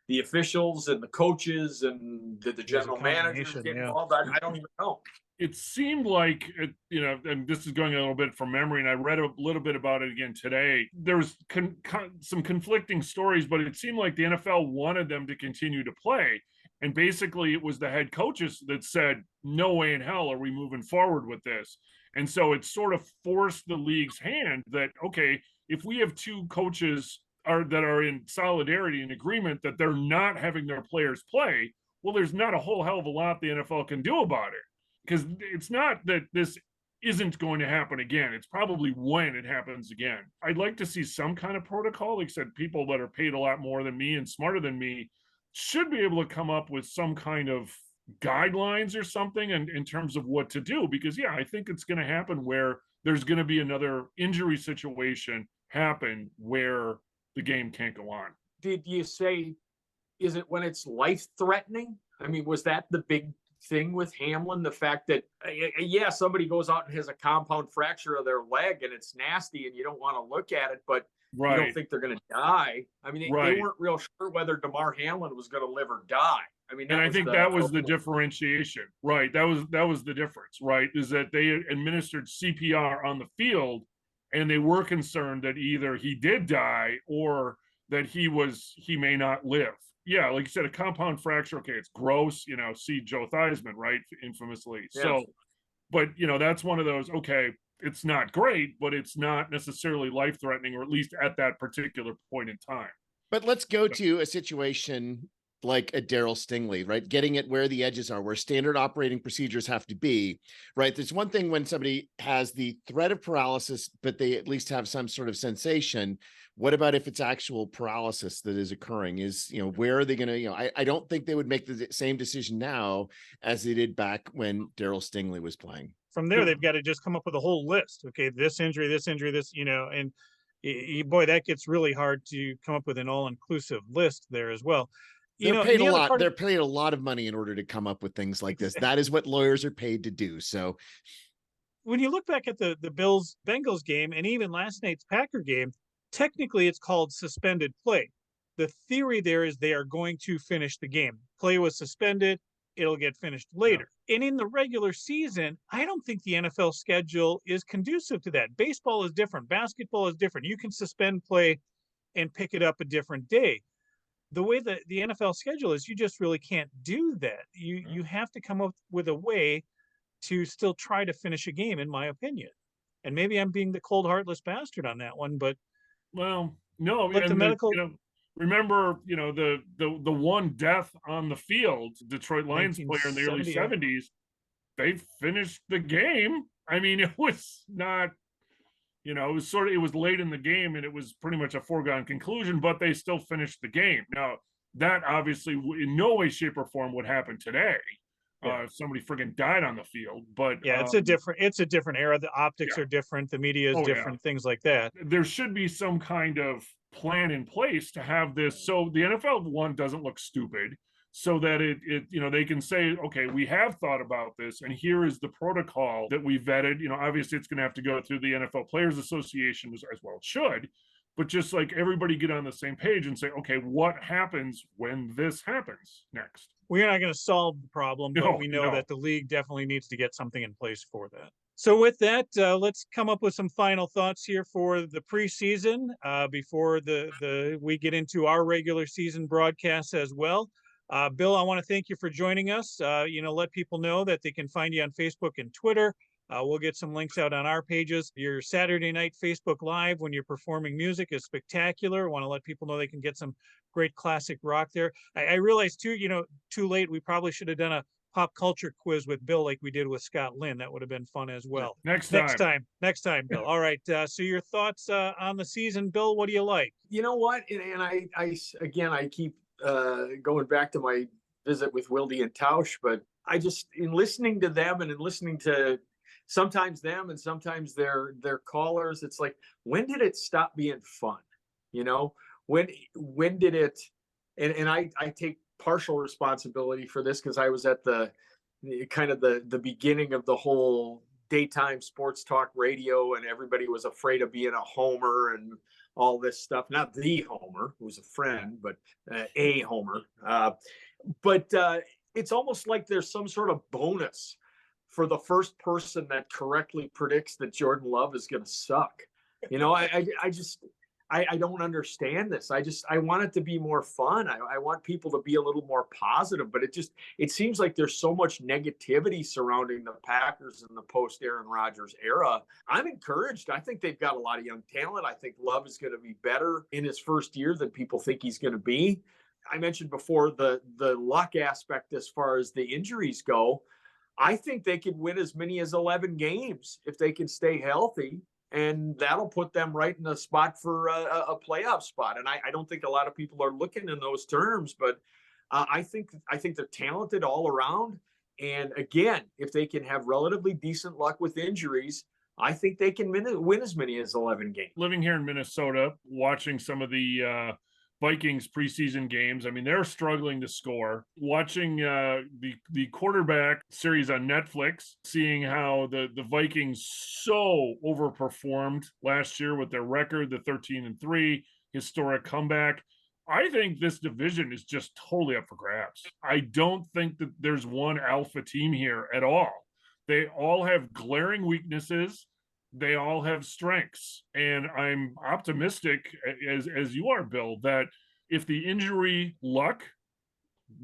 the officials and the coaches and the general manager get involved? I don't even know. It seemed like, you know, and this is going a little bit from memory, and I read a little bit about it again today. There was some conflicting stories, but it seemed like the NFL wanted them to continue to play. And basically it was the head coaches that said, no way in hell are we moving forward with this. And so it sort of forced the league's hand that, okay, if we have 2 coaches that are in solidarity and agreement that they're not having their players play, well, there's not a whole hell of a lot the NFL can do about it. Because it's not that this isn't going to happen again. It's probably when it happens again. I'd like to see some kind of protocol. Like I said, people that are paid a lot more than me and smarter than me should be able to come up with some kind of guidelines or something in terms of what to do. Because, yeah, I think it's going to happen where there's going to be another injury situation happen where the game can't go on. Did you say, is it when it's life-threatening? I mean, was that the big thing with Hamlin, the fact that somebody goes out and has a compound fracture of their leg and it's nasty and you don't want to look at it, but you don't think they're going to die? I mean, they weren't real sure whether Damar Hamlin was going to live or die. I mean, and I think that was the differentiation, right? That was the difference, right? Is that they administered CPR on the field and they were concerned that either he did die or that he may not live. Yeah, like you said, a compound fracture, okay, it's gross, you know, see Joe Theismann, right, infamously. Yeah. So, but, you know, that's one of those, okay, it's not great, but it's not necessarily life-threatening, or at least at that particular point in time. But let's go to a situation like a Daryl Stingley, right? Getting it where the edges are, where standard operating procedures have to be, right? There's one thing when somebody has the threat of paralysis, but they at least have some sort of sensation. What about if it's actual paralysis that is occurring? Where are they going to, I don't think they would make the same decision now as they did back when Daryl Stingley was playing. From there, they've got to just come up with a whole list. Okay, this injury, this, and boy, that gets really hard to come up with an all-inclusive list there as well. They're paid a lot. They're paid a lot of money in order to come up with things like this. That is what lawyers are paid to do. So when you look back at the Bills Bengals game and even last night's Packer game, technically it's called suspended play. The theory there is they are going to finish the game. Play was suspended. It'll get finished later. Yeah. And in the regular season, I don't think the NFL schedule is conducive to that. Baseball is different. Basketball is different. You can suspend play and pick it up a different day. The way that the NFL schedule is, you just really can't do that. You have to come up with a way to still try to finish a game, in my opinion. And maybe I'm being the cold, heartless bastard on that one, but well, no, like the medical. Remember, the one death on the field, Detroit Lions player in the early 70s, they finished the game. I mean, it was not, it was late in the game and it was pretty much a foregone conclusion, but they still finished the game. Now, that obviously in no way, shape, or form would happen today. If somebody friggin' died on the field, but it's a different era. The optics are different. The media is different, things like that. There should be some kind of plan in place to have this. So the NFL doesn't look stupid, so that it they can say, okay, we have thought about this and here is the protocol that we vetted. Obviously it's going to have to go through the NFL Players Association as well. It should, but just like everybody get on the same page and say, okay, what happens when this happens next? We're not going to solve the problem, but we know that the league definitely needs to get something in place for that. So with that, let's come up with some final thoughts here for the preseason before we get into our regular season broadcasts as well. Bill, I want to thank you for joining us. Let people know that they can find you on Facebook and Twitter. We'll get some links out on our pages. Your Saturday night Facebook Live when you're performing music is spectacular. I want to let people know they can get some great classic rock there. I realized too, too late, we probably should have done a pop culture quiz with Bill like we did with Scott Lynn. That would have been fun as well. Next time, Bill. All right. So your thoughts on the season, Bill? What do you like? You know what? And I keep going back to my visit with Wilde and Tausch, but I just, in listening to them and in listening to sometimes them and sometimes their callers, it's like, when did it stop being fun? When did it, and I take partial responsibility for this because I was at the beginning of the whole daytime sports talk radio, and everybody was afraid of being a homer and all this stuff. Not the homer, who's a friend, but a homer. But it's almost like there's some sort of bonus for the first person that correctly predicts that Jordan Love is going to suck. I don't understand this. I want it to be more fun. I want people to be a little more positive, but it seems like there's so much negativity surrounding the Packers in the post Aaron Rodgers era. I'm encouraged. I think they've got a lot of young talent. I think Love is going to be better in his first year than people think he's going to be. I mentioned before the luck aspect as far as the injuries go. I think they could win as many as 11 games if they can stay healthy. And that'll put them right in the spot for a playoff spot. And I don't think a lot of people are looking in those terms, but I think they're talented all around. And again, if they can have relatively decent luck with injuries, I think they can win as many as 11 games. Living here in Minnesota, watching some of the Vikings preseason games, I mean, they're struggling to score. Watching the quarterback series on Netflix, seeing how the Vikings so overperformed last year with their record, the 13-3 historic comeback. I think this division is just totally up for grabs. I don't think that there's one alpha team here at all. They all have glaring weaknesses. They all have strengths, and I'm optimistic, as you are, Bill, that if the injury luck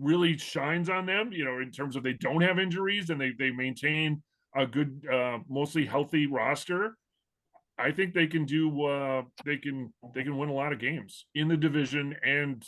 really shines on them, in terms of they don't have injuries and they maintain a good, mostly healthy roster, I think they can do. They can win a lot of games in the division and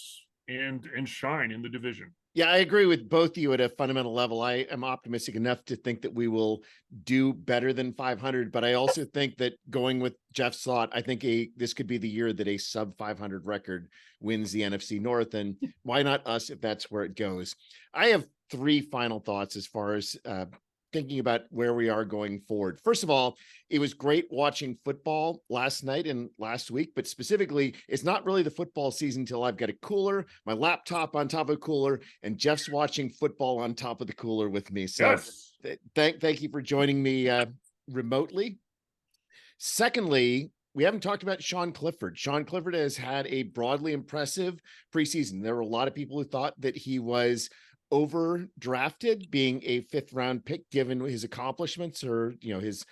and shine in the division. Yeah, I agree with both of you at a fundamental level. I am optimistic enough to think that we will do better than 500, but I also think that going with Jeff's thought, I think this could be the year that a sub 500 record wins the NFC North, and why not us if that's where it goes? I have three final thoughts as far as thinking about where we are going forward. First of all, it was great watching football last night and last week, but specifically, it's not really the football season until I've got a cooler, my laptop on top of a cooler, and Jeff's watching football on top of the cooler with me. So Yes. thank you for joining me remotely. Secondly, we haven't talked about Sean Clifford. Sean Clifford has had a broadly impressive preseason. There were a lot of people who thought that he was overdrafted, being a fifth-round pick, given his accomplishments or his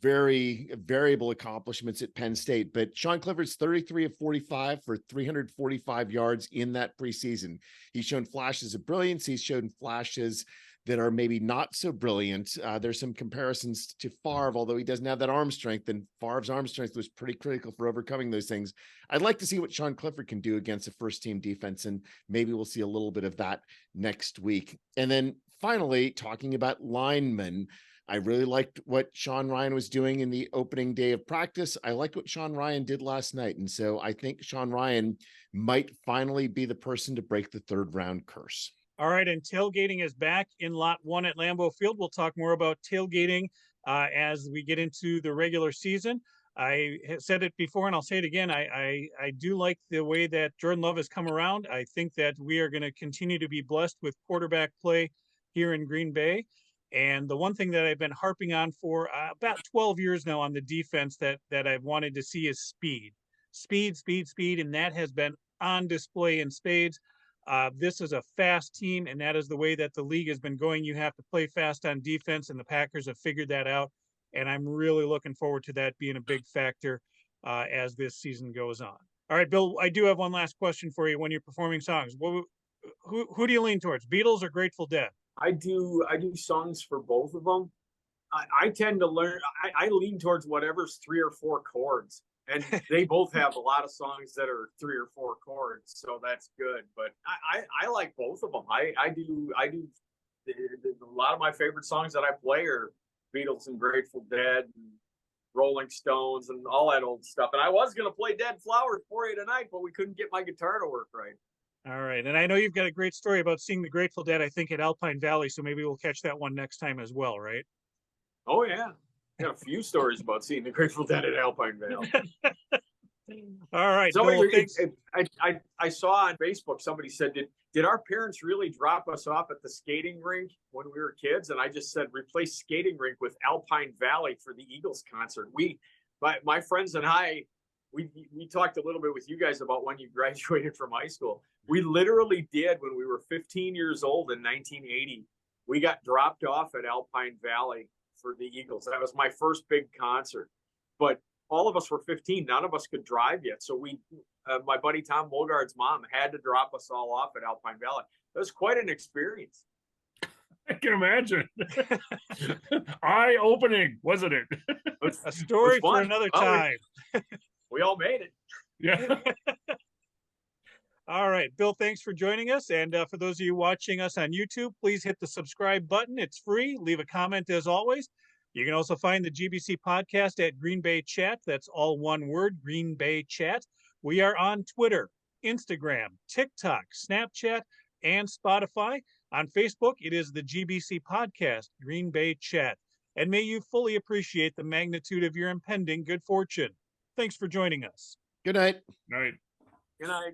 very variable accomplishments at Penn State. But Sean Clifford's 33 of 45 for 345 yards in that preseason. He's shown flashes of brilliance. He's shown flashes that are maybe not so brilliant. There's some comparisons to Favre, although he doesn't have that arm strength, and Favre's arm strength was pretty critical for overcoming those things. I'd like to see what Sean Clifford can do against a first-team defense, and maybe we'll see a little bit of that next week. And then finally, talking about linemen, I really liked what Sean Ryan was doing in the opening day of practice. I liked what Sean Ryan did last night, and so I think Sean Ryan might finally be the person to break the third-round curse. All right, and tailgating is back in Lot 1 at Lambeau Field. We'll talk more about tailgating as we get into the regular season. I have said it before, and I'll say it again. I do like the way that Jordan Love has come around. I think that we are going to continue to be blessed with quarterback play here in Green Bay. And the one thing that I've been harping on for about 12 years now on the defense that I've wanted to see is speed. Speed, and that has been on display in spades. This is a fast team, and that is the way that the league has been going. You have to play fast on defense, and the Packers have figured that out. And I'm really looking forward to that being a big factor as this season goes on. All right, Bill, I do have one last question for you. When you're performing songs, who do you lean towards, Beatles or Grateful Dead? I do songs for both of them. I tend to learn. I lean towards whatever's 3 or 4 chords. And they both have a lot of songs that are 3 or 4 chords, so that's good. But I like both of them. I do. A lot of my favorite songs that I play are Beatles and Grateful Dead and Rolling Stones and all that old stuff. And I was going to play Dead Flowers for you tonight, but we couldn't get my guitar to work right. All right, and I know you've got a great story about seeing the Grateful Dead, I think, at Alpine Valley, so maybe we'll catch that one next time as well, right? Oh, yeah. Got a few stories about seeing the Grateful Dead at Alpine Valley. All right. I saw on Facebook, somebody said, did our parents really drop us off at the skating rink when we were kids? And I just said, replace skating rink with Alpine Valley for the Eagles concert. My friends and I, we talked a little bit with you guys about when you graduated from high school. We literally did when we were 15 years old in 1980. We got dropped off at Alpine Valley for the Eagles. That was my first big concert. But all of us were 15. None of us could drive yet. So my buddy Tom Molgard's mom had to drop us all off at Alpine Valley. It was quite an experience. I can imagine. Eye-opening, wasn't it? A story for another time. We all made it. Yeah. All right, Bill, thanks for joining us. And for those of you watching us on YouTube, please hit the subscribe button. It's free. Leave a comment as always. You can also find the GBC podcast at Green Bay Chat. That's all one word, Green Bay Chat. We are on Twitter, Instagram, TikTok, Snapchat, and Spotify. On Facebook, it is the GBC podcast, Green Bay Chat. And may you fully appreciate the magnitude of your impending good fortune. Thanks for joining us. Good night. Night. Good night.